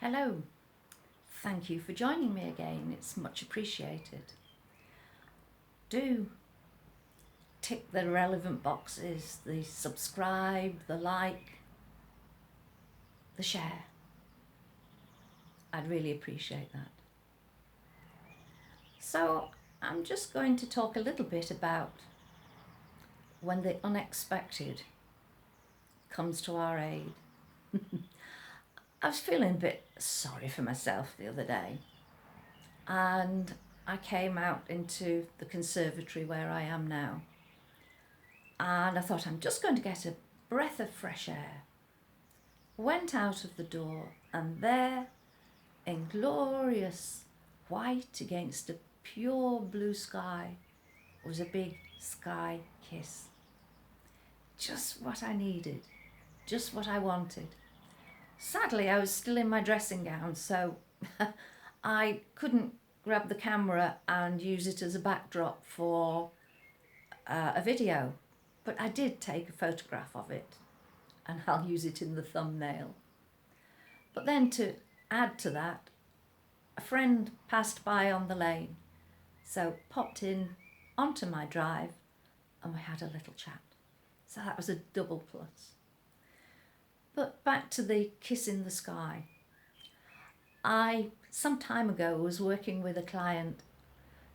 Hello, thank you for joining me again, it's much appreciated. Do tick the relevant boxes, the subscribe, the like, the share. I'd really appreciate that. So, I'm just going to talk a little bit about when the unexpected comes to our aid. I was feeling a bit sorry for myself the other day, and I came out into the conservatory where I am now, and I thought I'm just going to get a breath of fresh air. Went out of the door, and there, in glorious white against a pure blue sky, was a big sky kiss. Just what I needed, just what I wanted. Sadly, I was still in my dressing gown, so I couldn't grab the camera and use it as a backdrop for a video, but I did take a photograph of it, and I'll use it in the thumbnail. But then to add to that, a friend passed by on the lane, so popped in onto my drive and we had a little chat. So that was a double plus. But back to the kiss in the sky. Some time ago, was working with a client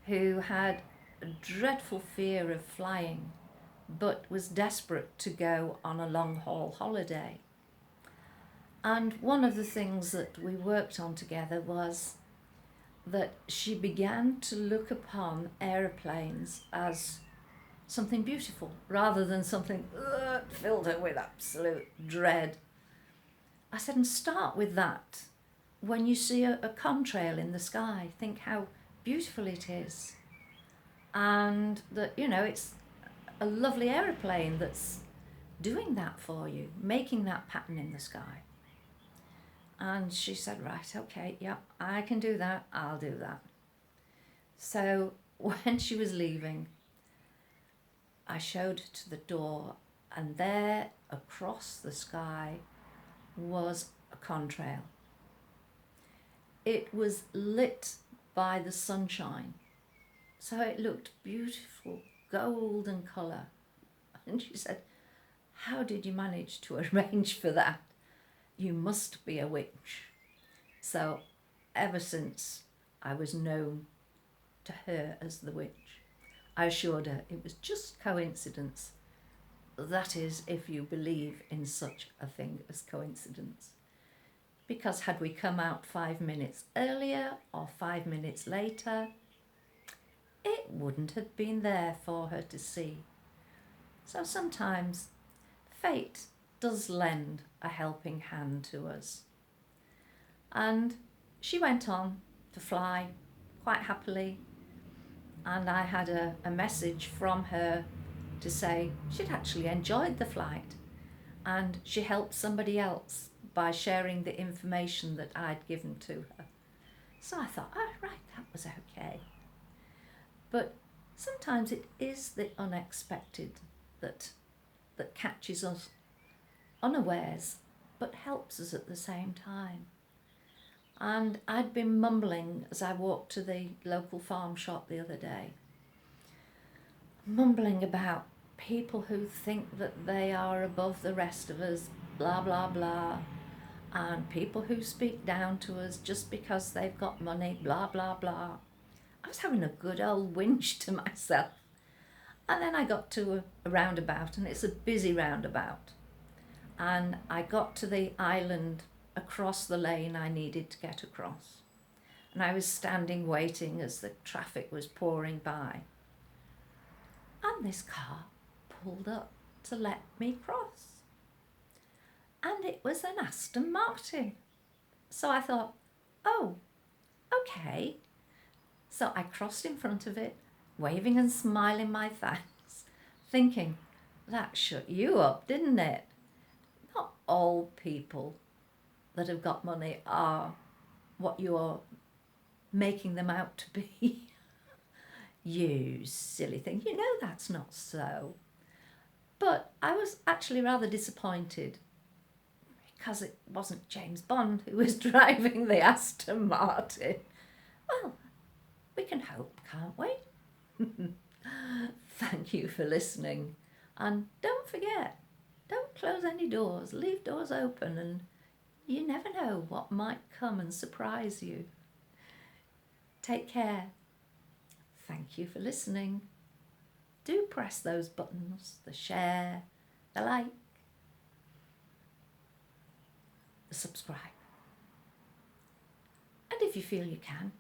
who had a dreadful fear of flying, but was desperate to go on a long haul holiday. And one of the things that we worked on together was that she began to look upon aeroplanes as something beautiful rather than something that filled her with absolute dread. I said, and start with that. When you see a contrail in the sky, think how beautiful it is, and that, it's a lovely aeroplane that's doing that for you, making that pattern in the sky. And she said, right, okay, yeah, I can do that, I'll do that. So when she was leaving, I showed her to the door, and there across the sky was a contrail. It was lit by the sunshine, so it looked beautiful, golden colour. And she said, how did you manage to arrange for that? You must be a witch. So ever since I was known to her as the witch, I assured her it was just coincidence. That is, if you believe in such a thing as coincidence. Because had we come out 5 minutes earlier or 5 minutes later, it wouldn't have been there for her to see. So sometimes fate does lend a helping hand to us. And she went on to fly quite happily, and I had a message from her to say she'd actually enjoyed the flight, and she helped somebody else by sharing the information that I'd given to her. So I thought, oh, right, that was okay. But sometimes it is the unexpected that catches us unawares, but helps us at the same time. And I'd been mumbling as I walked to the local farm shop the other day, mumbling about people who think that they are above the rest of us, blah, blah, blah, and people who speak down to us just because they've got money, blah, blah, blah. I was having a good old whinge to myself. And then I got to a roundabout, and it's a busy roundabout. And I got to the island across the lane I needed to get across. And I was standing waiting as the traffic was pouring by. And this car pulled up to let me cross. And it was an Aston Martin. So I thought, oh, okay. So I crossed in front of it, waving and smiling my thanks, thinking, that shut you up, didn't it? Not all people that have got money are what you're making them out to be. You silly thing, you know that's not so. But I was actually rather disappointed, because it wasn't James Bond who was driving the Aston Martin. Well, we can hope, can't we? Thank you for listening. And don't forget, don't close any doors. Leave doors open, and you never know what might come and surprise you. Take care. Thank you for listening. Do press those buttons, the share, the like, the subscribe. And if you feel you can,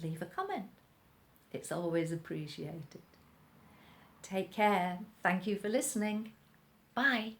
leave a comment. It's always appreciated. Take care. Thank you for listening. Bye.